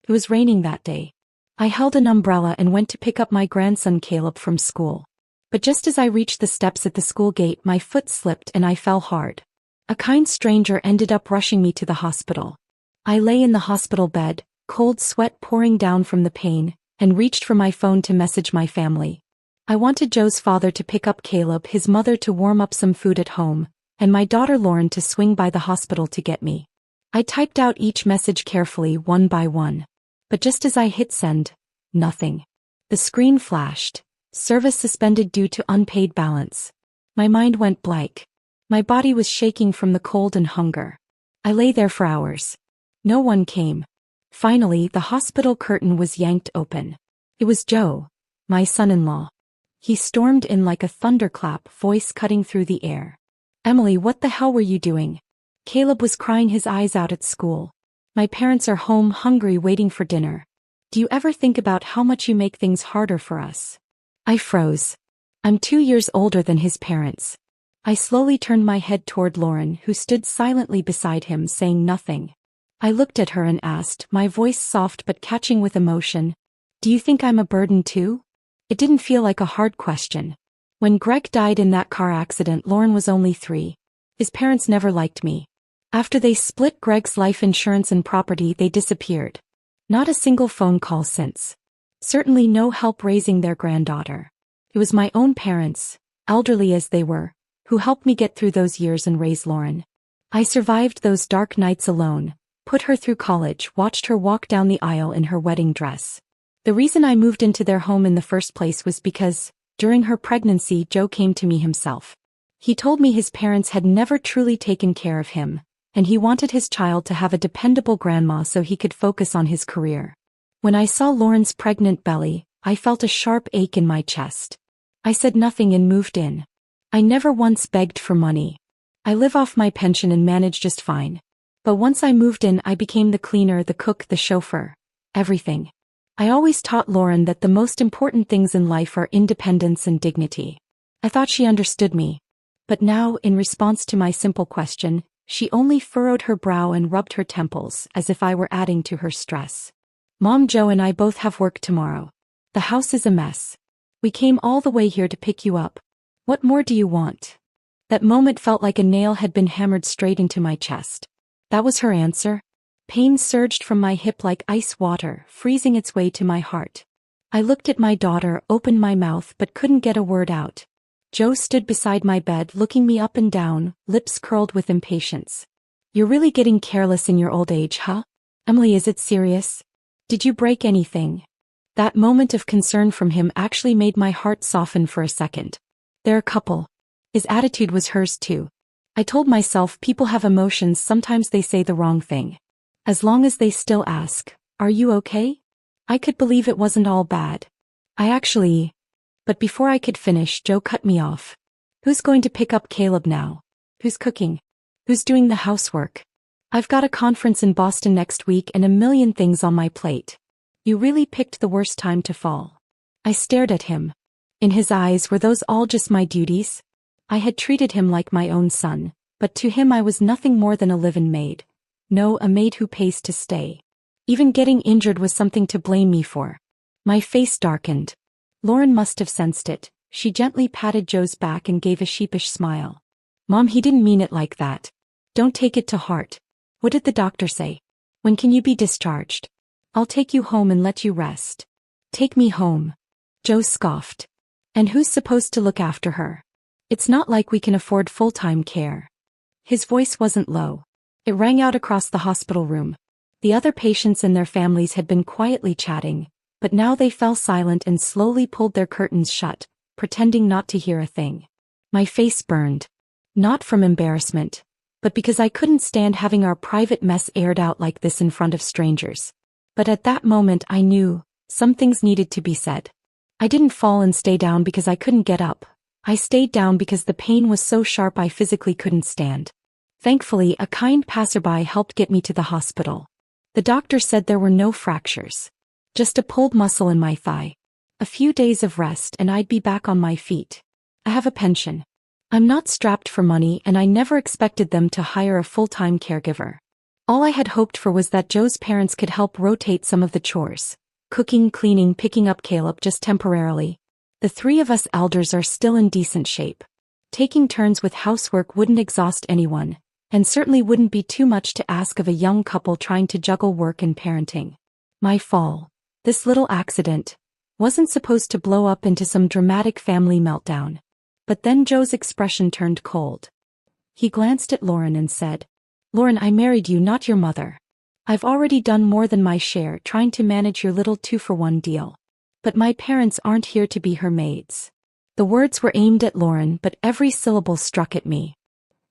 It was raining that day. I held an umbrella and went to pick up my grandson Caleb from school. But just as I reached the steps at the school gate, my foot slipped and I fell hard. A kind stranger ended up rushing me to the hospital. I lay in the hospital bed, cold sweat pouring down from the pain, and reached for my phone to message my family. I wanted Joe's father to pick up Caleb, his mother to warm up some food at home, and my daughter Lauren to swing by the hospital to get me. I typed out each message carefully, one by one. But just as I hit send, nothing. The screen flashed. Service suspended due to unpaid balance. My mind went blank. My body was shaking from the cold and hunger. I lay there for hours. No one came. Finally, the hospital curtain was yanked open. It was Joe, my son-in-law. He stormed in like a thunderclap, voice cutting through the air. "Emily, what the hell were you doing?" Caleb was crying his eyes out at school. "My parents are home hungry waiting for dinner. Do you ever think about how much you make things harder for us?" I froze. I'm 2 years older than his parents. I slowly turned my head toward Lauren, who stood silently beside him, saying nothing. I looked at her and asked, my voice soft but catching with emotion, "Do you think I'm a burden too?" It didn't feel like a hard question. When Greg died in that car accident, Lauren was only 3. His parents never liked me. After they split Greg's life insurance and property, they disappeared. Not a single phone call since. Certainly no help raising their granddaughter. It was my own parents, elderly as they were, who helped me get through those years and raise Lauren. I survived those dark nights alone, put her through college, watched her walk down the aisle in her wedding dress. The reason I moved into their home in the first place was because, during her pregnancy, Joe came to me himself. He told me his parents had never truly taken care of him, and he wanted his child to have a dependable grandma so he could focus on his career. When I saw Lauren's pregnant belly, I felt a sharp ache in my chest. I said nothing and moved in. I never once begged for money. I live off my pension and manage just fine. But once I moved in, I became the cleaner, the cook, the chauffeur. Everything. I always taught Lauren that the most important things in life are independence and dignity. I thought she understood me. But now, in response to my simple question, she only furrowed her brow and rubbed her temples as if I were adding to her stress. "Mom, Joe and I both have work tomorrow. The house is a mess. We came all the way here to pick you up. What more do you want?" That moment felt like a nail had been hammered straight into my chest. That was her answer. Pain surged from my hip like ice water, freezing its way to my heart. I looked at my daughter, opened my mouth but couldn't get a word out. Joe stood beside my bed, looking me up and down, lips curled with impatience. "You're really getting careless in your old age, huh? Emily, is it serious? Did you break anything?" That moment of concern from him actually made my heart soften for a second. They're a couple. His attitude was hers too. I told myself people have emotions, sometimes they say the wrong thing. As long as they still ask, "Are you okay?" I could believe it wasn't all bad. But before I could finish, Joe cut me off. "Who's going to pick up Caleb now? Who's cooking? Who's doing the housework? I've got a conference in Boston next week and a million things on my plate. You really picked the worst time to fall." I stared at him. In his eyes, were those all just my duties? I had treated him like my own son, but to him I was nothing more than a live-in maid. No, a maid who pays to stay. Even getting injured was something to blame me for. My face darkened. Lauren must have sensed it. She gently patted Joe's back and gave a sheepish smile. "Mom, he didn't mean it like that. Don't take it to heart. What did the doctor say? When can you be discharged? I'll take you home and let you rest." "Take me home?" Joe scoffed. "And who's supposed to look after her? It's not like we can afford full-time care." His voice wasn't low. It rang out across the hospital room. The other patients and their families had been quietly chatting, but now they fell silent and slowly pulled their curtains shut, pretending not to hear a thing. My face burned. Not from embarrassment, but because I couldn't stand having our private mess aired out like this in front of strangers. But at that moment I knew, some things needed to be said. I didn't fall and stay down because I couldn't get up. I stayed down because the pain was so sharp I physically couldn't stand. Thankfully, a kind passerby helped get me to the hospital. The doctor said there were no fractures. Just a pulled muscle in my thigh. A few days of rest and I'd be back on my feet. I have a pension. I'm not strapped for money and I never expected them to hire a full-time caregiver. All I had hoped for was that Joe's parents could help rotate some of the chores. Cooking, cleaning, picking up Caleb just temporarily. The three of us elders are still in decent shape. Taking turns with housework wouldn't exhaust anyone, and certainly wouldn't be too much to ask of a young couple trying to juggle work and parenting. My fall, this little accident, wasn't supposed to blow up into some dramatic family meltdown. But then Joe's expression turned cold. He glanced at Lauren and said, "Lauren, I married you, not your mother. I've already done more than my share trying to manage your little 2-for-1 deal. But my parents aren't here to be her maids." The words were aimed at Lauren, but every syllable struck at me.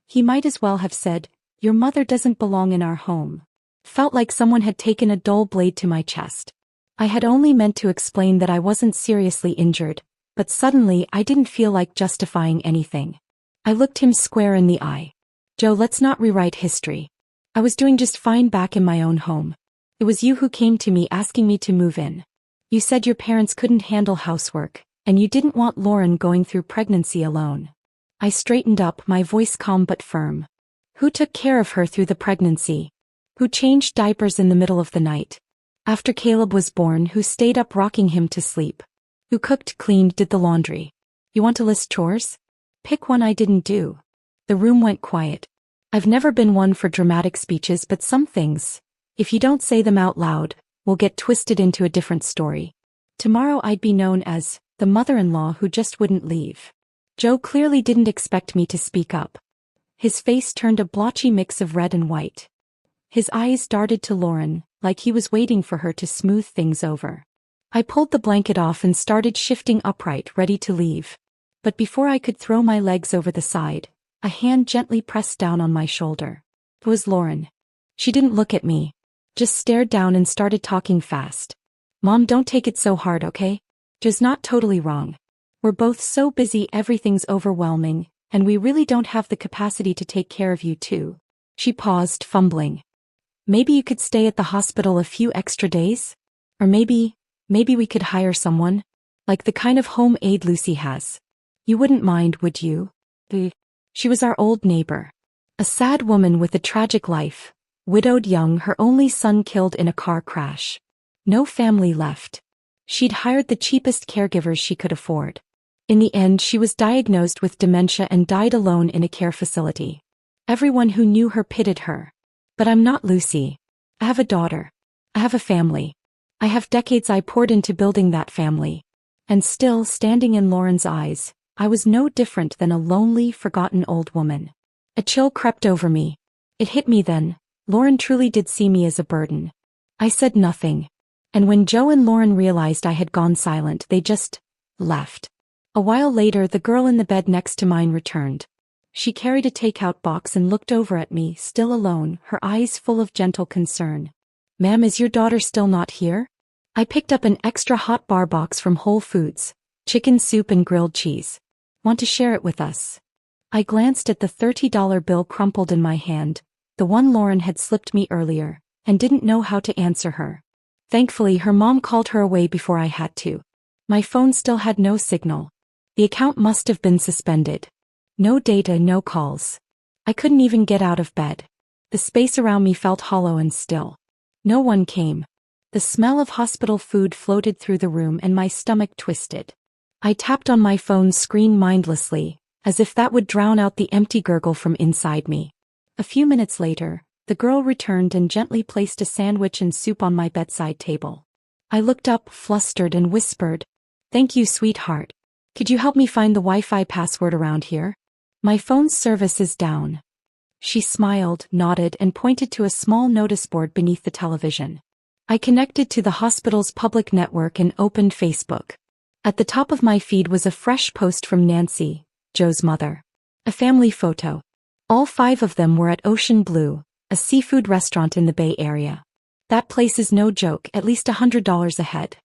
He might as well have said, "Your mother doesn't belong in our home." Felt like someone had taken a dull blade to my chest. I had only meant to explain that I wasn't seriously injured, but suddenly I didn't feel like justifying anything. I looked him square in the eye. "Joe, let's not rewrite history. I was doing just fine back in my own home. It was you who came to me asking me to move in. You said your parents couldn't handle housework, and you didn't want Lauren going through pregnancy alone." I straightened up, my voice calm but firm. "Who took care of her through the pregnancy? Who changed diapers in the middle of the night? After Caleb was born, who stayed up rocking him to sleep? Who cooked, cleaned, did the laundry? You want to list chores? Pick one I didn't do." The room went quiet. I've never been one for dramatic speeches, but some things, if you don't say them out loud, will get twisted into a different story. Tomorrow I'd be known as the mother-in-law who just wouldn't leave. Joe clearly didn't expect me to speak up. His face turned a blotchy mix of red and white. His eyes darted to Lauren, like he was waiting for her to smooth things over. I pulled the blanket off and started shifting upright, ready to leave. But before I could throw my legs over the side, a hand gently pressed down on my shoulder. It was Lauren. She didn't look at me, just stared down and started talking fast. "Mom, don't take it so hard, okay? Joe's not totally wrong. We're both so busy, everything's overwhelming, and we really don't have the capacity to take care of you too." She paused, fumbling. "Maybe you could stay at the hospital a few extra days? Or maybe we could hire someone? Like the kind of home aide Lucy has. You wouldn't mind, would you?" She was our old neighbor. A sad woman with a tragic life, widowed young, her only son killed in a car crash. No family left. She'd hired the cheapest caregivers she could afford. In the end, she was diagnosed with dementia and died alone in a care facility. Everyone who knew her pitied her. But I'm not Lucy. I have a daughter. I have a family. I have decades I poured into building that family. And still, standing in Lauren's eyes, I was no different than a lonely, forgotten old woman. A chill crept over me. It hit me then. Lauren truly did see me as a burden. I said nothing. And when Joe and Lauren realized I had gone silent, they just left. A while later, the girl in the bed next to mine returned. She carried a takeout box and looked over at me, still alone, her eyes full of gentle concern. "Ma'am, is your daughter still not here?" I picked up an extra hot bar box from Whole Foods, chicken soup and grilled cheese. "Want to share it with us?" I glanced at the $30 bill crumpled in my hand, the one Lauren had slipped me earlier, and didn't know how to answer her. Thankfully, her mom called her away before I had to. My phone still had no signal. The account must have been suspended. No data, no calls. I couldn't even get out of bed. The space around me felt hollow and still. No one came. The smell of hospital food floated through the room and my stomach twisted. I tapped on my phone's screen mindlessly, as if that would drown out the empty gurgle from inside me. A few minutes later, the girl returned and gently placed a sandwich and soup on my bedside table. I looked up, flustered, and whispered, "Thank you, sweetheart. Could you help me find the Wi-Fi password around here? My phone's service is down." She smiled, nodded, and pointed to a small notice board beneath the television. I connected to the hospital's public network and opened Facebook. At the top of my feed was a fresh post from Nancy, Joe's mother. A family photo. All 5 of them were at Ocean Blue, a seafood restaurant in the Bay Area. That place is no joke, at least $100 a head.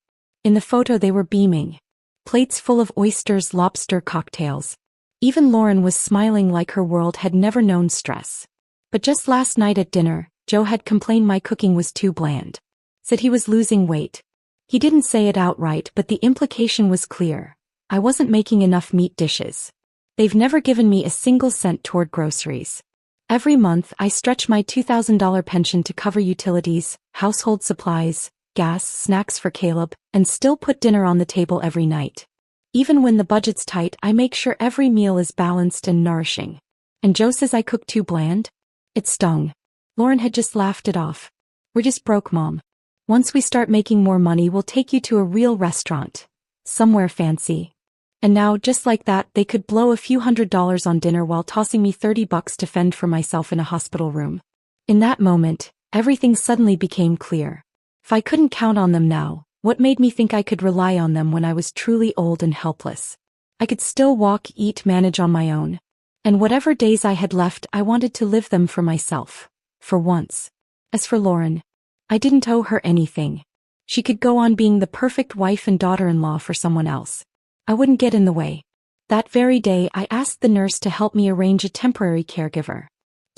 In the photo they were beaming. Plates full of oysters, lobster, cocktails. Even Lauren was smiling like her world had never known stress. But just last night at dinner, Joe had complained my cooking was too bland. Said he was losing weight. He didn't say it outright, but the implication was clear. I wasn't making enough meat dishes. They've never given me a single cent toward groceries. Every month, I stretch my $2,000 pension to cover utilities, household supplies, gas, snacks for Caleb, and still put dinner on the table every night. Even when the budget's tight, I make sure every meal is balanced and nourishing. And Joe says I cook too bland? It stung. Lauren had just laughed it off. We're just broke, Mom. Once we start making more money, we'll take you to a real restaurant. Somewhere fancy. And now, just like that, they could blow a few $100s on dinner while tossing me $30 to fend for myself in a hospital room. In that moment, everything suddenly became clear. If I couldn't count on them now, what made me think I could rely on them when I was truly old and helpless? I could still walk, eat, manage on my own. And whatever days I had left, I wanted to live them for myself. For once. As for Lauren, I didn't owe her anything. She could go on being the perfect wife and daughter-in-law for someone else. I wouldn't get in the way. That very day, I asked the nurse to help me arrange a temporary caregiver.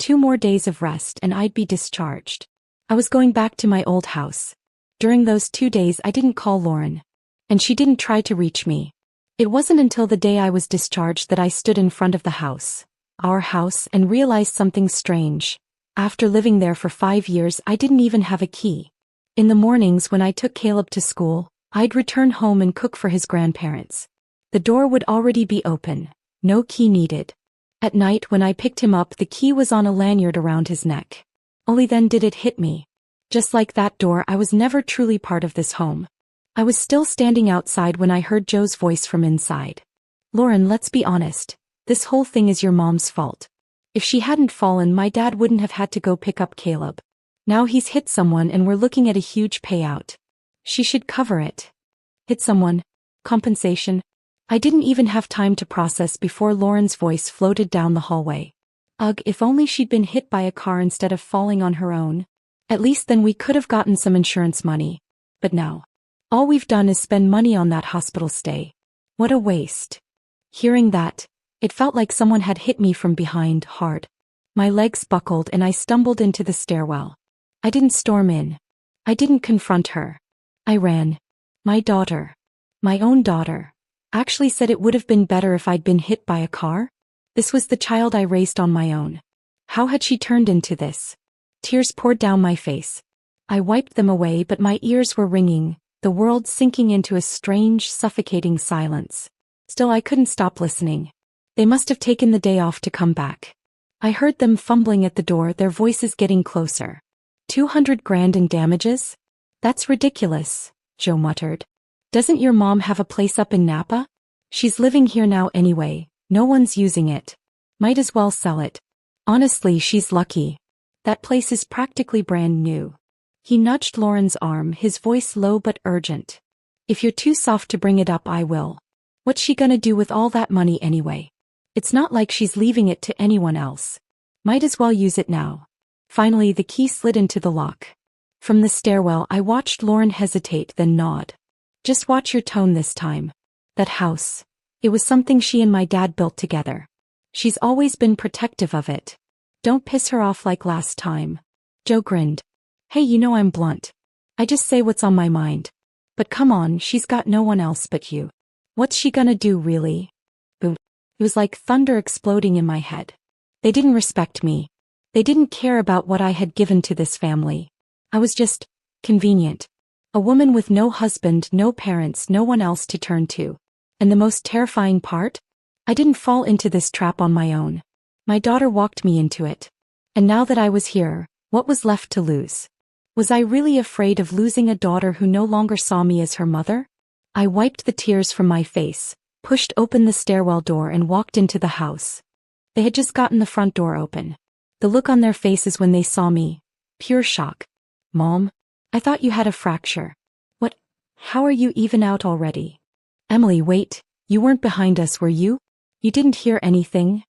2 more days of rest and I'd be discharged. I was going back to my old house. During those 2 days, I didn't call Lauren. And she didn't try to reach me. It wasn't until the day I was discharged that I stood in front of the house, our house, and realized something strange. After living there for 5 years, I didn't even have a key. In the mornings when I took Caleb to school, I'd return home and cook for his grandparents. The door would already be open, no key needed. At night when I picked him up, the key was on a lanyard around his neck. Only then did it hit me. Just like that door, I was never truly part of this home. I was still standing outside when I heard Joe's voice from inside. Lauren, let's be honest. This whole thing is your mom's fault. If she hadn't fallen, my dad wouldn't have had to go pick up Caleb. Now he's hit someone and we're looking at a huge payout. She should cover it. Hit someone? Compensation? I didn't even have time to process before Lauren's voice floated down the hallway. Ugh, if only she'd been hit by a car instead of falling on her own. At least then we could have gotten some insurance money. But now, all we've done is spend money on that hospital stay. What a waste. Hearing that, it felt like someone had hit me from behind hard. My legs buckled and I stumbled into the stairwell. I didn't storm in. I didn't confront her. I ran. My daughter, my own daughter, actually said it would have been better if I'd been hit by a car. This was the child I raised on my own. How had she turned into this? Tears poured down my face. I wiped them away, but my ears were ringing, the world sinking into a strange, suffocating silence. Still, I couldn't stop listening. They must have taken the day off to come back. I heard them fumbling at the door, their voices getting closer. 200 grand in damages? That's ridiculous, Joe muttered. Doesn't your mom have a place up in Napa? She's living here now anyway, no one's using it. Might as well sell it. Honestly, she's lucky. That place is practically brand new. He nudged Lauren's arm, his voice low but urgent. If you're too soft to bring it up, I will. What's she gonna do with all that money anyway? It's not like she's leaving it to anyone else. Might as well use it now. Finally, the key slid into the lock. From the stairwell, I watched Lauren hesitate, then nod. Just watch your tone this time. That house. It was something she and my dad built together. She's always been protective of it. Don't piss her off like last time. Joe grinned. Hey, you know I'm blunt. I just say what's on my mind. But come on, she's got no one else but you. What's she gonna do, really? Boom. It was like thunder exploding in my head. They didn't respect me. They didn't care about what I had given to this family. I was just convenient. A woman with no husband, no parents, no one else to turn to. And the most terrifying part? I didn't fall into this trap on my own. My daughter walked me into it. And now that I was here, what was left to lose? Was I really afraid of losing a daughter who no longer saw me as her mother? I wiped the tears from my face, pushed open the stairwell door and walked into the house. They had just gotten the front door open. The look on their faces when they saw me, pure shock. Mom, I thought you had a fracture. What? How are you even out already? Emily, wait, you weren't behind us, were you? You didn't hear anything?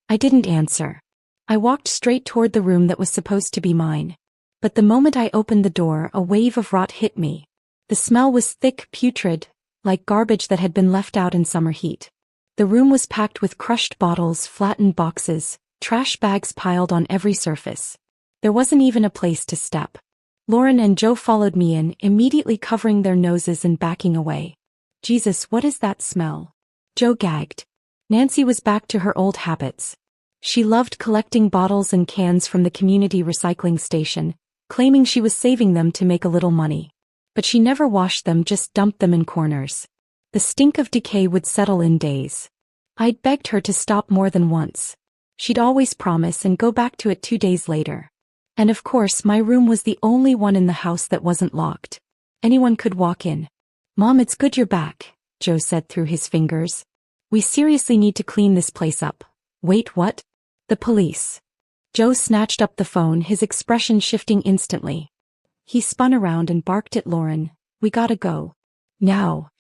I didn't answer. I walked straight toward the room that was supposed to be mine. But the moment I opened the door, a wave of rot hit me. The smell was thick, putrid, like garbage that had been left out in summer heat. The room was packed with crushed bottles, flattened boxes, trash bags piled on every surface. There wasn't even a place to step. Lauren and Joe followed me in, immediately covering their noses and backing away. Jesus, what is that smell? Joe gagged. Nancy was back to her old habits. She loved collecting bottles and cans from the community recycling station, claiming she was saving them to make a little money. But she never washed them, just dumped them in corners. The stink of decay would settle in days. I'd begged her to stop more than once. She'd always promise and go back to it 2 days later. And of course, my room was the only one in the house that wasn't locked. Anyone could walk in. "Mom, it's good you're back," Joe said through his fingers. "We seriously need to clean this place up." "Wait, what?" "The police." Joe snatched up the phone, his expression shifting instantly. He spun around and barked at Lauren, "We gotta go. Now."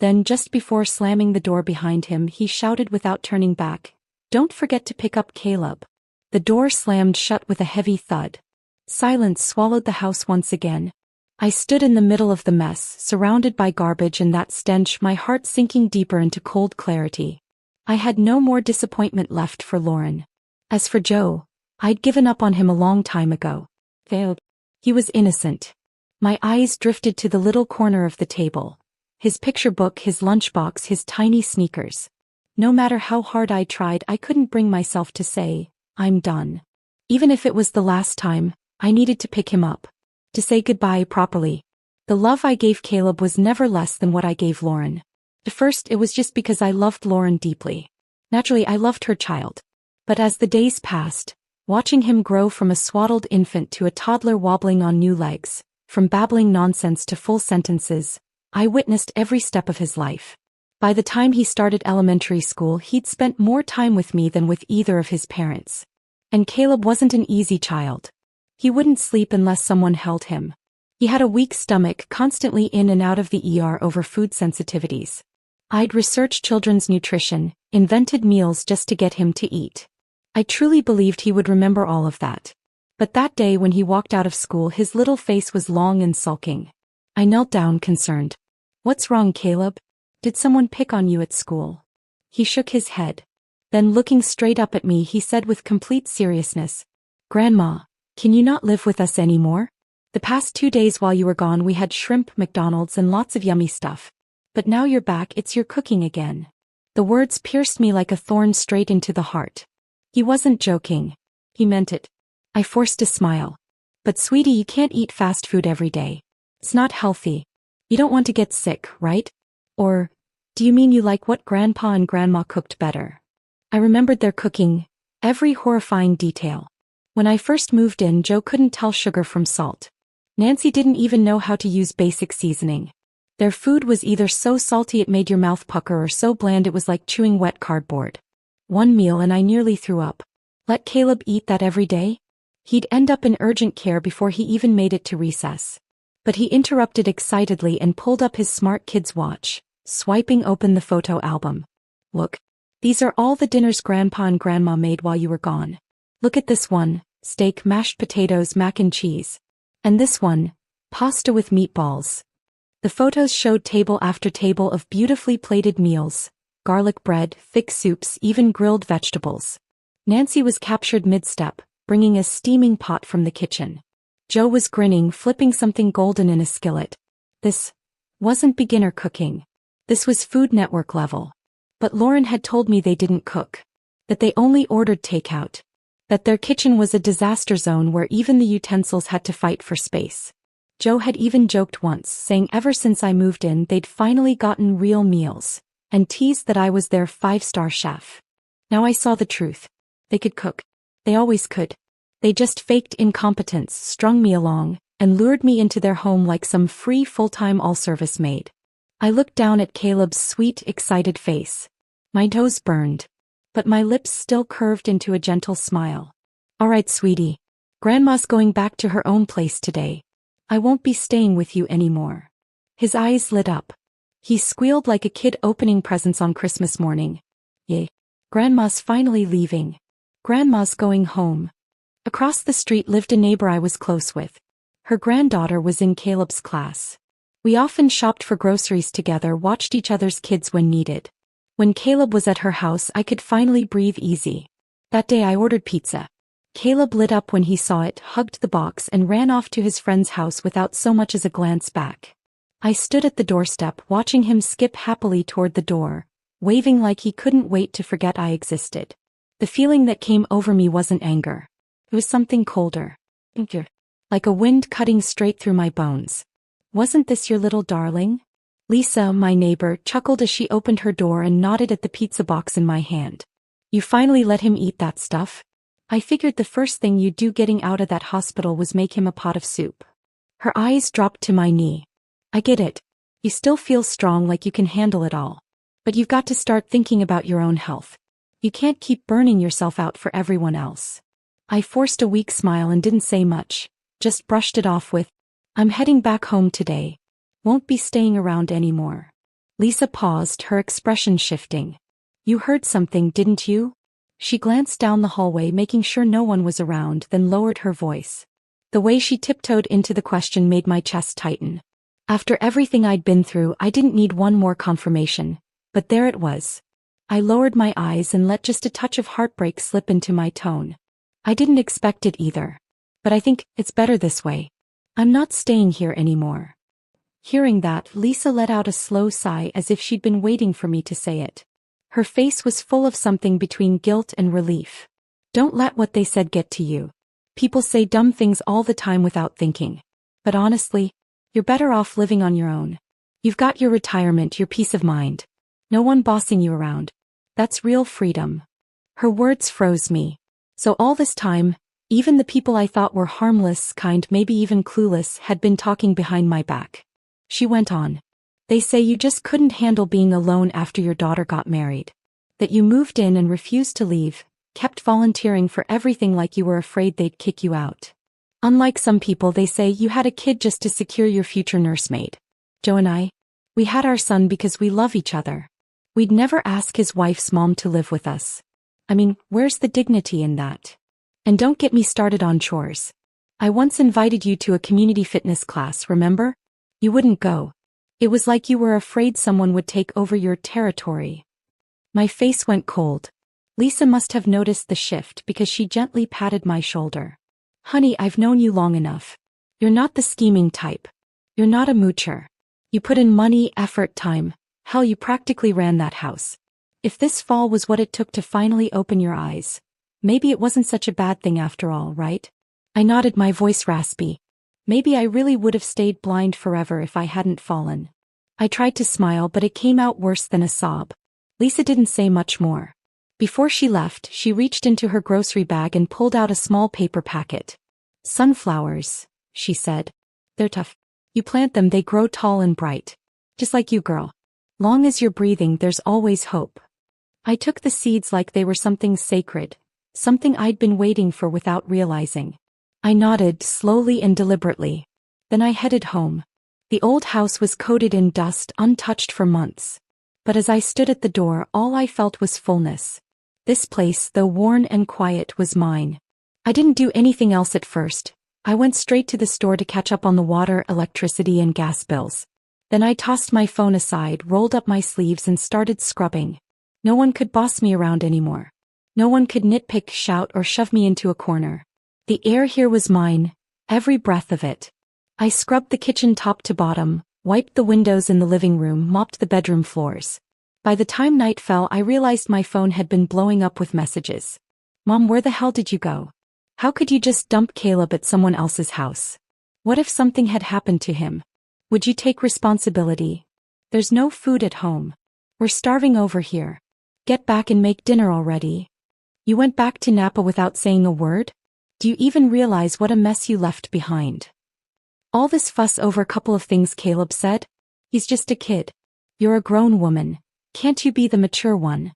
Then, just before slamming the door behind him, he shouted without turning back, "Don't forget to pick up Caleb." The door slammed shut with a heavy thud. Silence swallowed the house once again. I stood in the middle of the mess, surrounded by garbage and that stench, my heart sinking deeper into cold clarity. I had no more disappointment left for Lauren. As for Joe, I'd given up on him a long time ago. Failed. He was innocent. My eyes drifted to the little corner of the table. His picture book, his lunchbox, his tiny sneakers. No matter how hard I tried, I couldn't bring myself to say, "I'm done." Even if it was the last time, I needed to pick him up. To say goodbye properly. The love I gave Caleb was never less than what I gave Lauren. At first, it was just because I loved Lauren deeply. Naturally, I loved her child. But as the days passed, watching him grow from a swaddled infant to a toddler wobbling on new legs, from babbling nonsense to full sentences, I witnessed every step of his life. By the time he started elementary school, he'd spent more time with me than with either of his parents. And Caleb wasn't an easy child. He wouldn't sleep unless someone held him. He had a weak stomach, constantly in and out of the ER over food sensitivities. I'd researched children's nutrition, invented meals just to get him to eat. I truly believed he would remember all of that. But that day when he walked out of school, his little face was long and sulking. I knelt down, concerned. "What's wrong, Caleb? Did someone pick on you at school?" He shook his head. Then, looking straight up at me, he said with complete seriousness, "Grandma, can you not live with us anymore? The past 2 days while you were gone, we had shrimp, McDonald's, and lots of yummy stuff. But now you're back, it's your cooking again." The words pierced me like a thorn straight into the heart. He wasn't joking. He meant it. I forced a smile. "But sweetie, you can't eat fast food every day. It's not healthy. You don't want to get sick, right? Or, do you mean you like what Grandpa and Grandma cooked better?" I remembered their cooking, every horrifying detail. When I first moved in, Joe couldn't tell sugar from salt. Nancy didn't even know how to use basic seasoning. Their food was either so salty it made your mouth pucker or so bland it was like chewing wet cardboard. One meal and I nearly threw up. Let Caleb eat that every day? He'd end up in urgent care before he even made it to recess. But he interrupted excitedly and pulled up his smart kid's watch, swiping open the photo album. "Look. These are all the dinners Grandpa and Grandma made while you were gone. Look at this one, steak, mashed potatoes, mac and cheese. And this one, pasta with meatballs." The photos showed table after table of beautifully plated meals, garlic bread, thick soups, even grilled vegetables. Nancy was captured mid-step, bringing a steaming pot from the kitchen. Joe was grinning, flipping something golden in a skillet. This wasn't beginner cooking. This was Food Network level. But Lauren had told me they didn't cook. That they only ordered takeout. That their kitchen was a disaster zone where even the utensils had to fight for space. Joe had even joked once, saying ever since I moved in they'd finally gotten real meals, and teased that I was their 5-star chef. Now I saw the truth. They could cook. They always could. They just faked incompetence, strung me along, and lured me into their home like some free full-time all-service maid. I looked down at Caleb's sweet, excited face. My toes burned. But my lips still curved into a gentle smile. "All right, sweetie. Grandma's going back to her own place today. I won't be staying with you anymore." His eyes lit up. He squealed like a kid opening presents on Christmas morning. "Yay. Grandma's finally leaving. Grandma's going home." Across the street lived a neighbor I was close with. Her granddaughter was in Caleb's class. We often shopped for groceries together, watched each other's kids when needed. When Caleb was at her house, I could finally breathe easy. That day I ordered pizza. Caleb lit up when he saw it, hugged the box, and ran off to his friend's house without so much as a glance back. I stood at the doorstep, watching him skip happily toward the door, waving like he couldn't wait to forget I existed. The feeling that came over me wasn't anger. It was something colder. Like a wind cutting straight through my bones. Wasn't this your little darling? Lisa, my neighbor, chuckled as she opened her door and nodded at the pizza box in my hand. You finally let him eat that stuff? I figured the first thing you'd do getting out of that hospital was make him a pot of soup. Her eyes dropped to my knee. I get it. You still feel strong, like you can handle it all. But you've got to start thinking about your own health. You can't keep burning yourself out for everyone else. I forced a weak smile and didn't say much, just brushed it off with, I'm heading back home today. Won't be staying around anymore. Lisa paused, her expression shifting. You heard something, didn't you? She glanced down the hallway, making sure no one was around, then lowered her voice. The way she tiptoed into the question made my chest tighten. After everything I'd been through, I didn't need one more confirmation, but there it was. I lowered my eyes and let just a touch of heartbreak slip into my tone. I didn't expect it either. But I think it's better this way. I'm not staying here anymore. Hearing that, Lisa let out a slow sigh as if she'd been waiting for me to say it. Her face was full of something between guilt and relief. Don't let what they said get to you. People say dumb things all the time without thinking. But honestly, you're better off living on your own. You've got your retirement, your peace of mind. No one bossing you around. That's real freedom. Her words froze me. So all this time, even the people I thought were harmless, kind, maybe even clueless, had been talking behind my back. She went on. They say you just couldn't handle being alone after your daughter got married. That you moved in and refused to leave, kept volunteering for everything like you were afraid they'd kick you out. Unlike some people, they say you had a kid just to secure your future nursemaid. Joe and I, we had our son because we love each other. We'd never ask his wife's mom to live with us. I mean, where's the dignity in that? And don't get me started on chores. I once invited you to a community fitness class, remember? You wouldn't go. It was like you were afraid someone would take over your territory. My face went cold. Lisa must have noticed the shift because she gently patted my shoulder. Honey, I've known you long enough. You're not the scheming type. You're not a moocher. You put in money, effort, time. Hell, you practically ran that house. If this fall was what it took to finally open your eyes, maybe it wasn't such a bad thing after all, right? I nodded, my voice raspy. Maybe I really would have stayed blind forever if I hadn't fallen. I tried to smile, but it came out worse than a sob. Lisa didn't say much more. Before she left, she reached into her grocery bag and pulled out a small paper packet. Sunflowers, she said. They're tough. You plant them, they grow tall and bright. Just like you, girl. Long as you're breathing, there's always hope. I took the seeds like they were something sacred, something I'd been waiting for without realizing. I nodded slowly and deliberately. Then I headed home. The old house was coated in dust, untouched for months. But as I stood at the door, all I felt was fullness. This place, though worn and quiet, was mine. I didn't do anything else at first. I went straight to the store to catch up on the water, electricity, and gas bills. Then I tossed my phone aside, rolled up my sleeves, and started scrubbing. No one could boss me around anymore. No one could nitpick, shout, or shove me into a corner. The air here was mine, every breath of it. I scrubbed the kitchen top to bottom, wiped the windows in the living room, mopped the bedroom floors. By the time night fell, I realized my phone had been blowing up with messages. Mom, where the hell did you go? How could you just dump Caleb at someone else's house? What if something had happened to him? Would you take responsibility? There's no food at home. We're starving over here. Get back and make dinner already. You went back to Napa without saying a word? Do you even realize what a mess you left behind? All this fuss over a couple of things, Caleb said. He's just a kid. You're a grown woman. Can't you be the mature one?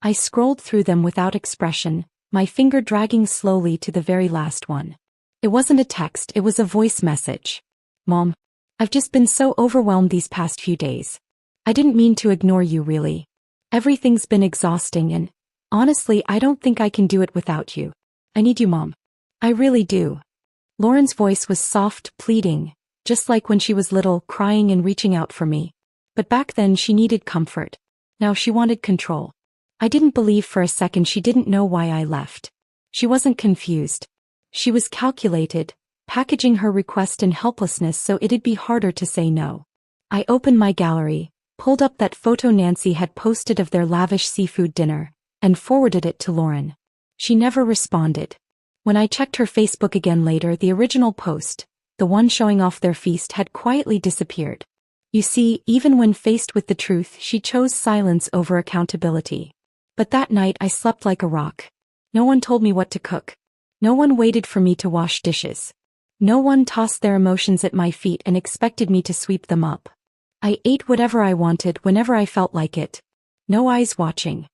I scrolled through them without expression, my finger dragging slowly to the very last one. It wasn't a text, it was a voice message. Mom, I've just been so overwhelmed these past few days. I didn't mean to ignore you, really. Everything's been exhausting and, honestly, I don't think I can do it without you. I need you, Mom. I really do. Lauren's voice was soft, pleading, just like when she was little, crying and reaching out for me. But back then she needed comfort. Now she wanted control. I didn't believe for a second she didn't know why I left. She wasn't confused. She was calculated, packaging her request in helplessness so it'd be harder to say no. I opened my gallery, pulled up that photo Nancy had posted of their lavish seafood dinner, and forwarded it to Lauren. She never responded. When I checked her Facebook again later, the original post, the one showing off their feast, had quietly disappeared. You see, even when faced with the truth, she chose silence over accountability. But that night I slept like a rock. No one told me what to cook. No one waited for me to wash dishes. No one tossed their emotions at my feet and expected me to sweep them up. I ate whatever I wanted whenever I felt like it. No eyes watching.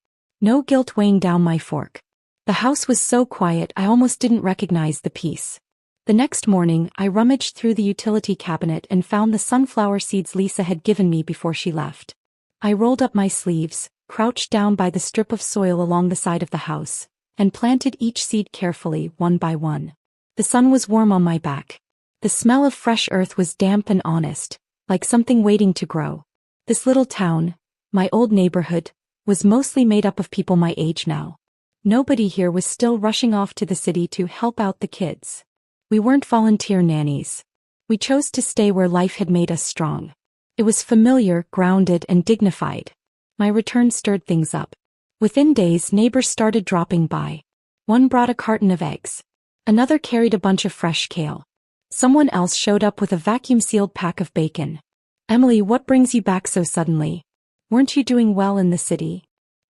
No guilt weighing down my fork. The house was so quiet I almost didn't recognize the peace. The next morning, I rummaged through the utility cabinet and found the sunflower seeds Lisa had given me before she left. I rolled up my sleeves, crouched down by the strip of soil along the side of the house, and planted each seed carefully, one by one. The sun was warm on my back. The smell of fresh earth was damp and honest, like something waiting to grow. This little town, my old neighborhood, was mostly made up of people my age now. Nobody here was still rushing off to the city to help out the kids. We weren't volunteer nannies. We chose to stay where life had made us strong. It was familiar, grounded, and dignified. My return stirred things up. Within days, neighbors started dropping by. One brought a carton of eggs. Another carried a bunch of fresh kale. Someone else showed up with a vacuum-sealed pack of bacon. "Emily, what brings you back so suddenly? Weren't you doing well in the city?"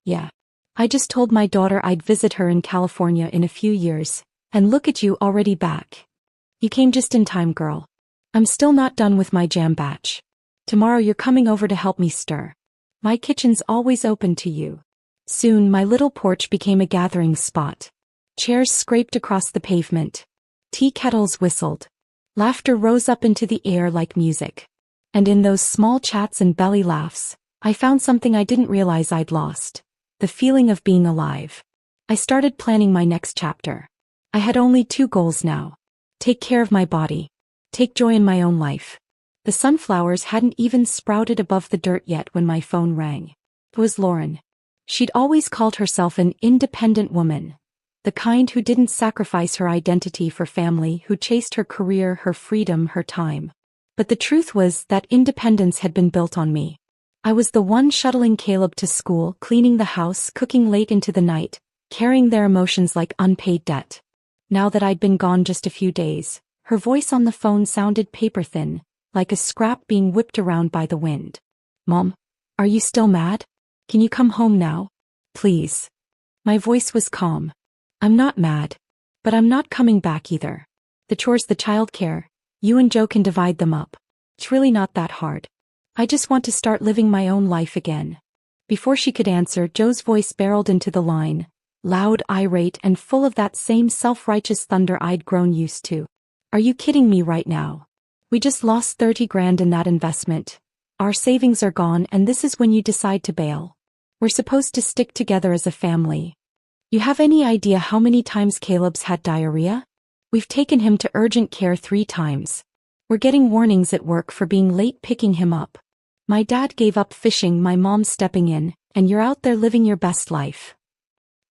"Yeah. I just told my daughter I'd visit her in California in a few years, and look at you already back. You came just in time, girl. I'm still not done with my jam batch. Tomorrow you're coming over to help me stir. My kitchen's always open to you." Soon my little porch became a gathering spot. Chairs scraped across the pavement. Tea kettles whistled. Laughter rose up into the air like music. And in those small chats and belly laughs, I found something I didn't realize I'd lost: the feeling of being alive. I started planning my next chapter. I had only 2 goals now. Take care of my body. Take joy in my own life. The sunflowers hadn't even sprouted above the dirt yet when my phone rang. It was Lauren. She'd always called herself an independent woman. The kind who didn't sacrifice her identity for family, who chased her career, her freedom, her time. But the truth was that independence had been built on me. I was the one shuttling Caleb to school, cleaning the house, cooking late into the night, carrying their emotions like unpaid debt. Now that I'd been gone just a few days, her voice on the phone sounded paper-thin, like a scrap being whipped around by the wind. "Mom, are you still mad? Can you come home now? Please." My voice was calm. "I'm not mad. But I'm not coming back either. The chores, the childcare, you and Joe can divide them up. It's really not that hard. I just want to start living my own life again." Before she could answer, Joe's voice barreled into the line, loud, irate, and full of that same self-righteous thunder I'd grown used to. "Are you kidding me right now? We just lost 30 grand in that investment. Our savings are gone, and this is when you decide to bail. We're supposed to stick together as a family. You have any idea how many times Caleb's had diarrhea? We've taken him to urgent care 3 times. We're getting warnings at work for being late picking him up. My dad gave up fishing, my mom's stepping in, and you're out there living your best life."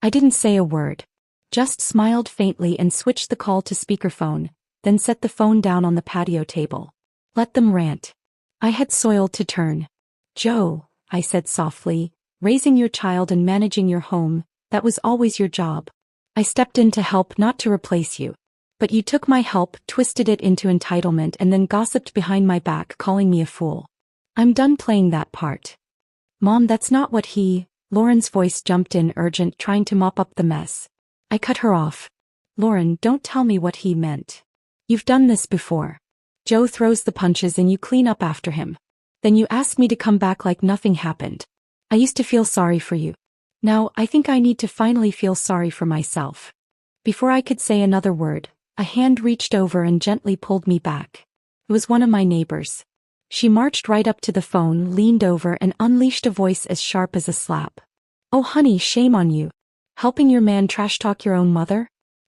I didn't say a word. Just smiled faintly and switched the call to speakerphone, then set the phone down on the patio table. Let them rant. I had soil to turn. "Joe," I said softly, "raising your child and managing your home, that was always your job. I stepped in to help, not to replace you. But you took my help, twisted it into entitlement, and then gossiped behind my back, calling me a fool. I'm done playing that part." "Mom, that's not what he..." Lauren's voice jumped in, urgent, trying to mop up the mess. I cut her off. "Lauren, don't tell me what he meant. You've done this before. Joe throws the punches and you clean up after him. Then you ask me to come back like nothing happened. I used to feel sorry for you. Now, I think I need to finally feel sorry for myself." Before I could say another word, a hand reached over and gently pulled me back. It was one of my neighbors. She marched right up to the phone, leaned over, and unleashed a voice as sharp as a slap. "Oh honey, shame on you. Helping your man trash talk your own mother?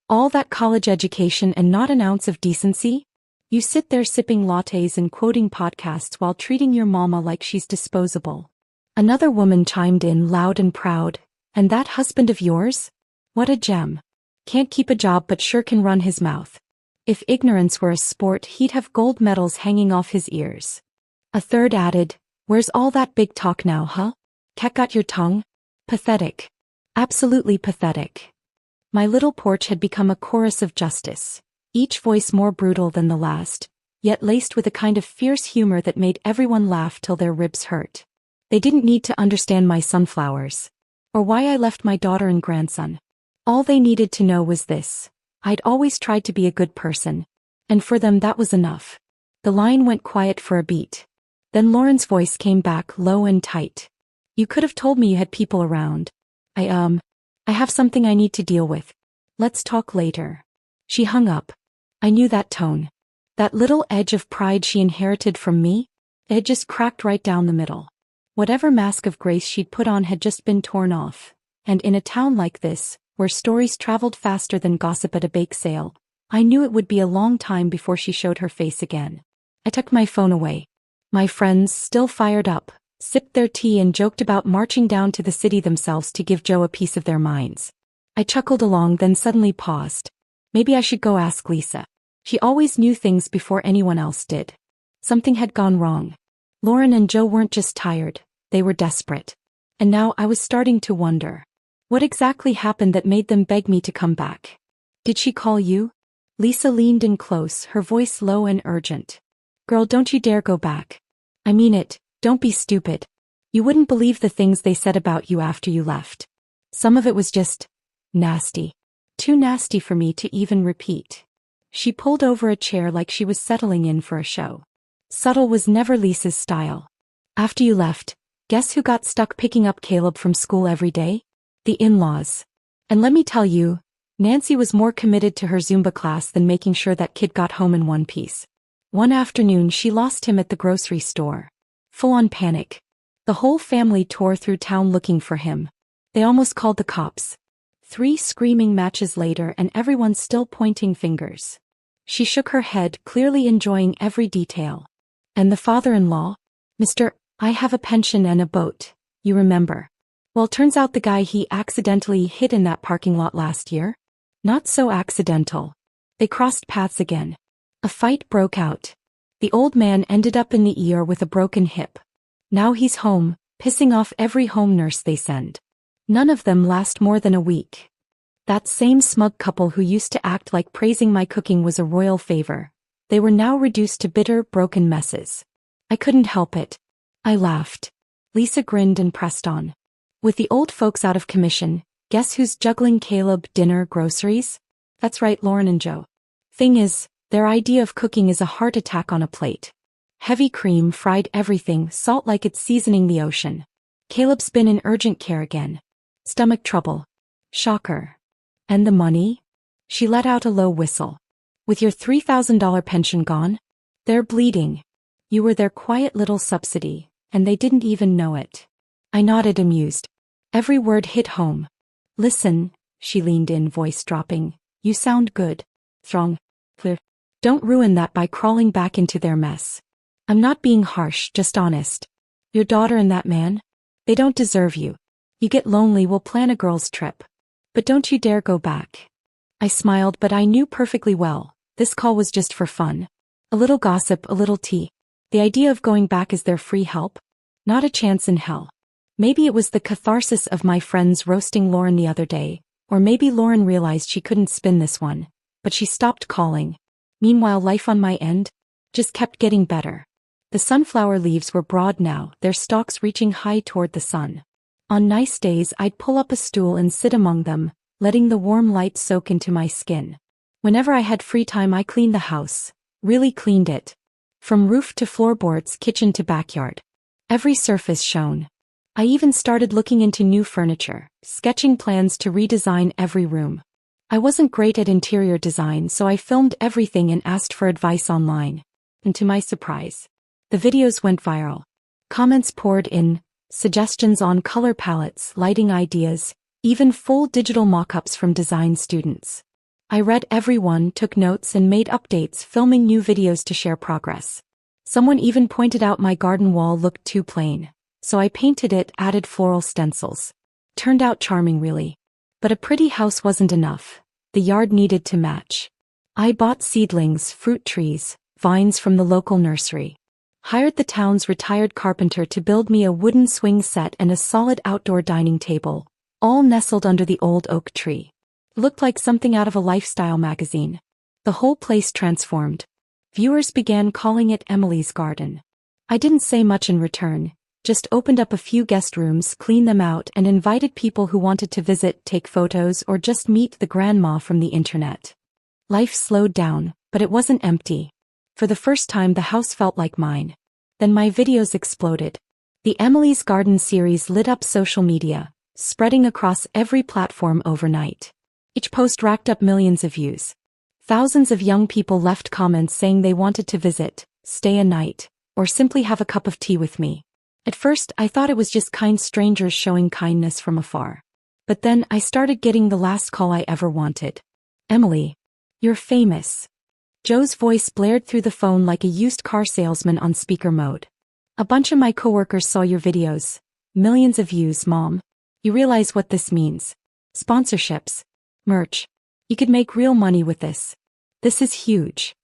All that college education and not an ounce of decency? You sit there sipping lattes and quoting podcasts while treating your mama like she's disposable." Another woman chimed in, loud and proud. "And that husband of yours? What a gem. Can't keep a job but sure can run his mouth. If ignorance were a sport, he'd have gold medals hanging off his ears." A third added, "Where's all that big talk now, huh? Cat got your tongue? Pathetic." Absolutely pathetic. My little porch had become a chorus of justice, each voice more brutal than the last, yet laced with a kind of fierce humor that made everyone laugh till their ribs hurt. They didn't need to understand my sunflowers, or why I left my daughter and grandson. All they needed to know was this: I'd always tried to be a good person, and for them that was enough. The line went quiet for a beat. Then Lauren's voice came back low and tight. You could have told me you had people around. I have something I need to deal with. Let's talk later. She hung up. I knew that tone. That little edge of pride she inherited from me, it had just cracked right down the middle. Whatever mask of grace she'd put on had just been torn off. And in a town like this, where stories traveled faster than gossip at a bake sale, I knew it would be a long time before she showed her face again. I tucked my phone away. My friends, still fired up, sipped their tea and joked about marching down to the city themselves to give Joe a piece of their minds. I chuckled along, then suddenly paused. Maybe I should go ask Lisa. She always knew things before anyone else did. Something had gone wrong. Lauren and Joe weren't just tired, they were desperate. And now I was starting to wonder. What exactly happened that made them beg me to come back? Did she call you? Lisa leaned in close, her voice low and urgent. Girl, don't you dare go back. I mean it, don't be stupid. You wouldn't believe the things they said about you after you left. Some of it was just nasty. Too nasty for me to even repeat. She pulled over a chair like she was settling in for a show. Subtle was never Lisa's style. After you left, guess who got stuck picking up Caleb from school every day? The in-laws. And let me tell you, Nancy was more committed to her Zumba class than making sure that kid got home in one piece. One afternoon she lost him at the grocery store. Full-on panic. The whole family tore through town looking for him. They almost called the cops. 3 screaming matches later and everyone still pointing fingers. She shook her head, clearly enjoying every detail. And the father-in-law? Mr. I have a pension and a boat, you remember. Well, turns out the guy he accidentally hit in that parking lot last year? Not so accidental. They crossed paths again. A fight broke out. The old man ended up in the ER with a broken hip. Now he's home, pissing off every home nurse they send. None of them last more than a week. That same smug couple who used to act like praising my cooking was a royal favor. They were now reduced to bitter, broken messes. I couldn't help it. I laughed. Lisa grinned and pressed on. With the old folks out of commission, guess who's juggling Caleb, dinner, groceries? That's right, Lauren and Joe. Thing is, their idea of cooking is a heart attack on a plate. Heavy cream, fried everything, salt like it's seasoning the ocean. Caleb's been in urgent care again. Stomach trouble. Shocker. And the money? She let out a low whistle. With your $3,000 pension gone? They're bleeding. You were their quiet little subsidy, and they didn't even know it. I nodded, amused. Every word hit home. Listen, she leaned in, voice dropping. You sound good. Strong. Clear. Don't ruin that by crawling back into their mess. I'm not being harsh, just honest. Your daughter and that man? They don't deserve you. You get lonely, we'll plan a girls' trip. But don't you dare go back. I smiled, but I knew perfectly well, this call was just for fun. A little gossip, a little tea. The idea of going back is their free help? Not a chance in hell. Maybe it was the catharsis of my friends roasting Lauren the other day, or maybe Lauren realized she couldn't spin this one, but she stopped calling. Meanwhile, life on my end just kept getting better. The sunflower leaves were broad now, their stalks reaching high toward the sun. On nice days I'd pull up a stool and sit among them, letting the warm light soak into my skin. Whenever I had free time I cleaned the house, really cleaned it. From roof to floorboards, kitchen to backyard. Every surface shone. I even started looking into new furniture, sketching plans to redesign every room. I wasn't great at interior design, so I filmed everything and asked for advice online. And to my surprise, the videos went viral. Comments poured in, suggestions on color palettes, lighting ideas, even full digital mock-ups from design students. I read every one, took notes and made updates, filming new videos to share progress. Someone even pointed out my garden wall looked too plain, so I painted it, added floral stencils. Turned out charming, really. But a pretty house wasn't enough. The yard needed to match. I bought seedlings, fruit trees, vines from the local nursery. Hired the town's retired carpenter to build me a wooden swing set and a solid outdoor dining table, all nestled under the old oak tree. It looked like something out of a lifestyle magazine. The whole place transformed. Viewers began calling it Emily's garden. I didn't say much in return, just opened up a few guest rooms, cleaned them out, and invited people who wanted to visit, take photos, or just meet the grandma from the internet. Life slowed down, but it wasn't empty. For the first time, the house felt like mine. Then my videos exploded. The Emily's Garden series lit up social media, spreading across every platform overnight. Each post racked up millions of views. Thousands of young people left comments saying they wanted to visit, stay a night, or simply have a cup of tea with me. At first, I thought it was just kind strangers showing kindness from afar. But then I started getting the last call I ever wanted. "Emily, you're famous." Joe's voice blared through the phone like a used car salesman on speaker mode. "A bunch of my coworkers saw your videos. Millions of views, Mom. You realize what this means? Sponsorships. Merch. You could make real money with this. This is huge."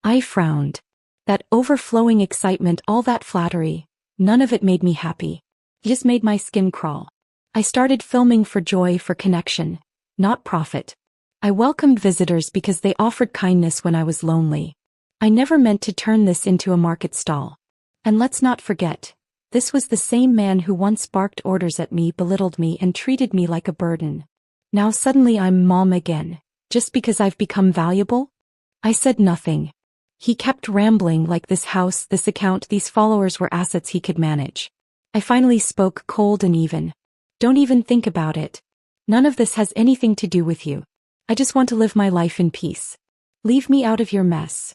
I frowned. That overflowing excitement, all that flattery, none of it made me happy. It just made my skin crawl. I started filming for joy, for connection, not profit. I welcomed visitors because they offered kindness when I was lonely. I never meant to turn this into a market stall. And let's not forget, this was the same man who once barked orders at me, belittled me, and treated me like a burden. Now suddenly I'm Mom again, just because I've become valuable? I said nothing. He kept rambling like this house, this account, these followers were assets he could manage. I finally spoke, cold and even. "Don't even think about it. None of this has anything to do with you. I just want to live my life in peace. Leave me out of your mess."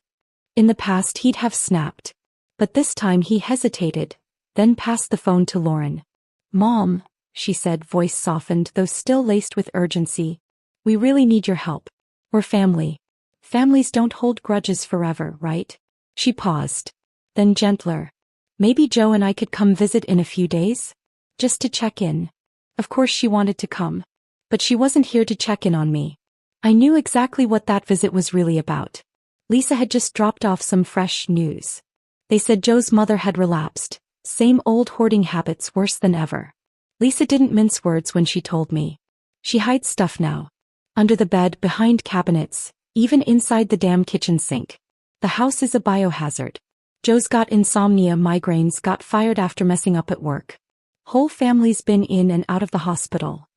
In the past he'd have snapped. But this time he hesitated, then passed the phone to Lauren. "Mom," she said, voice softened though still laced with urgency. "We really need your help. We're family. Families don't hold grudges forever, right?" She paused. Then gentler. "Maybe Joe and I could come visit in a few days? Just to check in." Of course she wanted to come. But she wasn't here to check in on me. I knew exactly what that visit was really about. Lisa had just dropped off some fresh news. They said Joe's mother had relapsed. Same old hoarding habits, worse than ever. Lisa didn't mince words when she told me. She hides stuff now. Under the bed, behind cabinets, even inside the damn kitchen sink. The house is a biohazard. Joe's got insomnia, migraines, got fired after messing up at work. Whole family's been in and out of the hospital.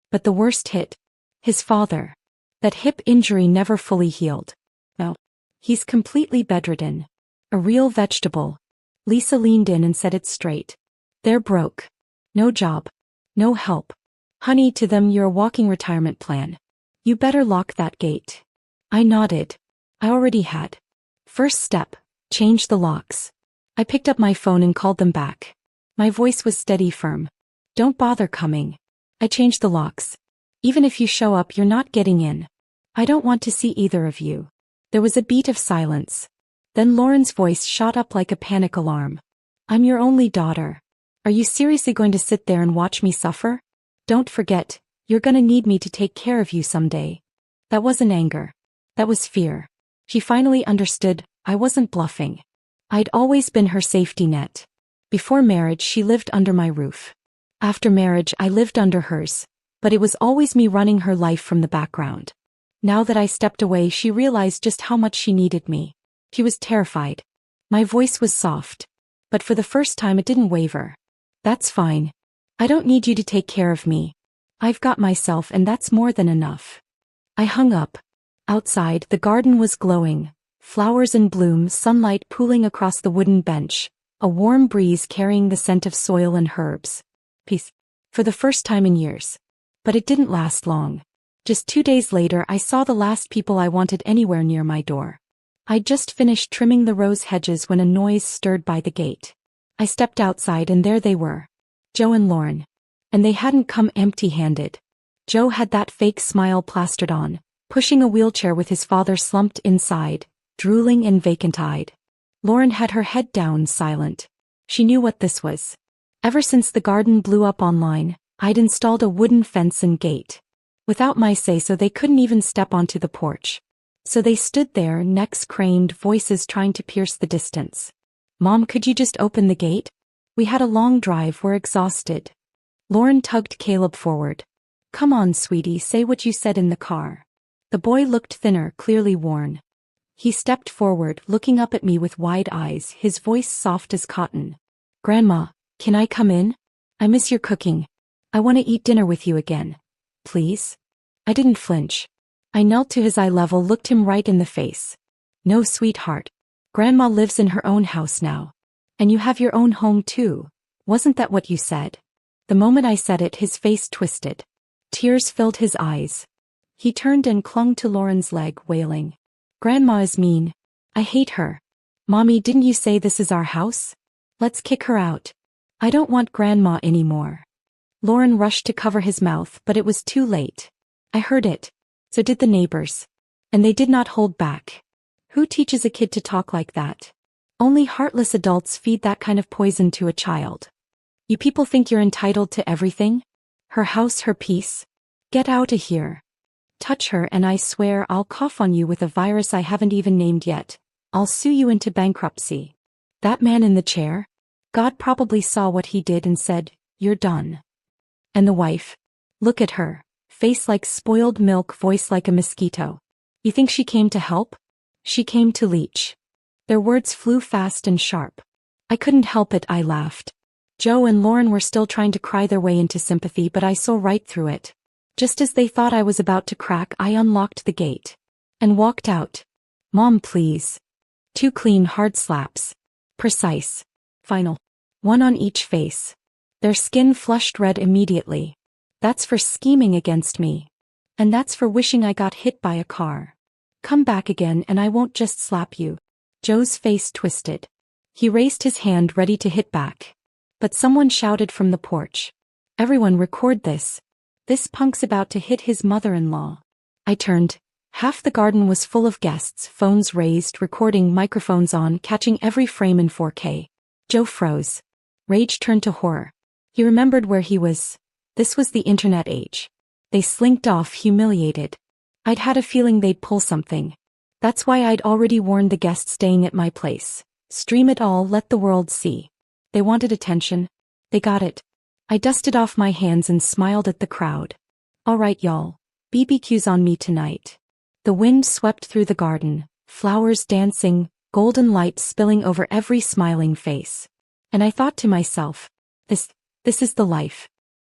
But the worst hit. His father. That hip injury never fully healed. No. He's completely bedridden. A real vegetable. Lisa leaned in and said it straight. They're broke. No job. No help. Honey, to them you're a walking retirement plan. You better lock that gate. I nodded. I already had. First step, change the locks. I picked up my phone and called them back. My voice was steady, firm. Don't bother coming. I changed the locks. Even if you show up, you're not getting in. I don't want to see either of you. There was a beat of silence. Then Lauren's voice shot up like a panic alarm. I'm your only daughter. Are you seriously going to sit there and watch me suffer? Don't forget, you're gonna need me to take care of you someday. That wasn't anger. That was fear. She finally understood. I wasn't bluffing. I'd always been her safety net. Before marriage, she lived under my roof. After marriage, I lived under hers, but it was always me running her life from the background. Now that I stepped away, she realized just how much she needed me. She was terrified. My voice was soft. But for the first time it didn't waver. That's fine. I don't need you to take care of me. I've got myself, and that's more than enough. I hung up. Outside, the garden was glowing. Flowers in bloom, sunlight pooling across the wooden bench, a warm breeze carrying the scent of soil and herbs. Peace. For the first time in years. But it didn't last long. Just 2 days later, I saw the last people I wanted anywhere near my door. I'd just finished trimming the rose hedges when a noise stirred by the gate. I stepped outside and there they were. Joe and Lauren. And they hadn't come empty-handed. Joe had that fake smile plastered on, pushing a wheelchair with his father slumped inside, drooling and vacant-eyed. Lauren had her head down, silent. She knew what this was. Ever since the garden blew up online, I'd installed a wooden fence and gate. Without my say-so, they couldn't even step onto the porch. So they stood there, necks craned, voices trying to pierce the distance. Mom, could you just open the gate? We had a long drive, we're exhausted. Lauren tugged Caleb forward. Come on, sweetie, say what you said in the car. The boy looked thinner, clearly worn. He stepped forward, looking up at me with wide eyes, his voice soft as cotton. Grandma, can I come in? I miss your cooking. I want to eat dinner with you again. Please? I didn't flinch. I knelt to his eye level, looked him right in the face. No, sweetheart. Grandma lives in her own house now. And you have your own home too. Wasn't that what you said? The moment I said it, his face twisted. Tears filled his eyes. He turned and clung to Lauren's leg, wailing. Grandma is mean. I hate her. Mommy, didn't you say this is our house? Let's kick her out. I don't want Grandma anymore. Lauren rushed to cover his mouth, but it was too late. I heard it. So did the neighbors. And they did not hold back. Who teaches a kid to talk like that? Only heartless adults feed that kind of poison to a child. You people think you're entitled to everything? Her house, her peace? Get out of here. Touch her and I swear I'll cough on you with a virus I haven't even named yet. I'll sue you into bankruptcy. That man in the chair? God probably saw what he did and said, you're done. And the wife? Look at her. Face like spoiled milk, voice like a mosquito. You think she came to help? She came to leech. Their words flew fast and sharp. I couldn't help it, I laughed. Joe and Lauren were still trying to cry their way into sympathy, but I saw right through it. Just as they thought I was about to crack, I unlocked the gate. And walked out. Mom, please. 2 clean, hard slaps. Precise. Final. 1 on each face. Their skin flushed red immediately. That's for scheming against me. And that's for wishing I got hit by a car. Come back again and I won't just slap you. Joe's face twisted. He raised his hand ready to hit back. But someone shouted from the porch. Everyone record this. This punk's about to hit his mother-in-law. I turned. Half the garden was full of guests, phones raised, recording, microphones on, catching every frame in 4K. Joe froze. Rage turned to horror. He remembered where he was. This was the internet age. They slinked off, humiliated. I'd had a feeling they'd pull something. That's why I'd already warned the guests staying at my place. Stream it all, let the world see. They wanted attention. They got it. I dusted off my hands and smiled at the crowd. All right, y'all. BBQ's on me tonight. The wind swept through the garden, flowers dancing, golden light spilling over every smiling face. And I thought to myself, this is the life.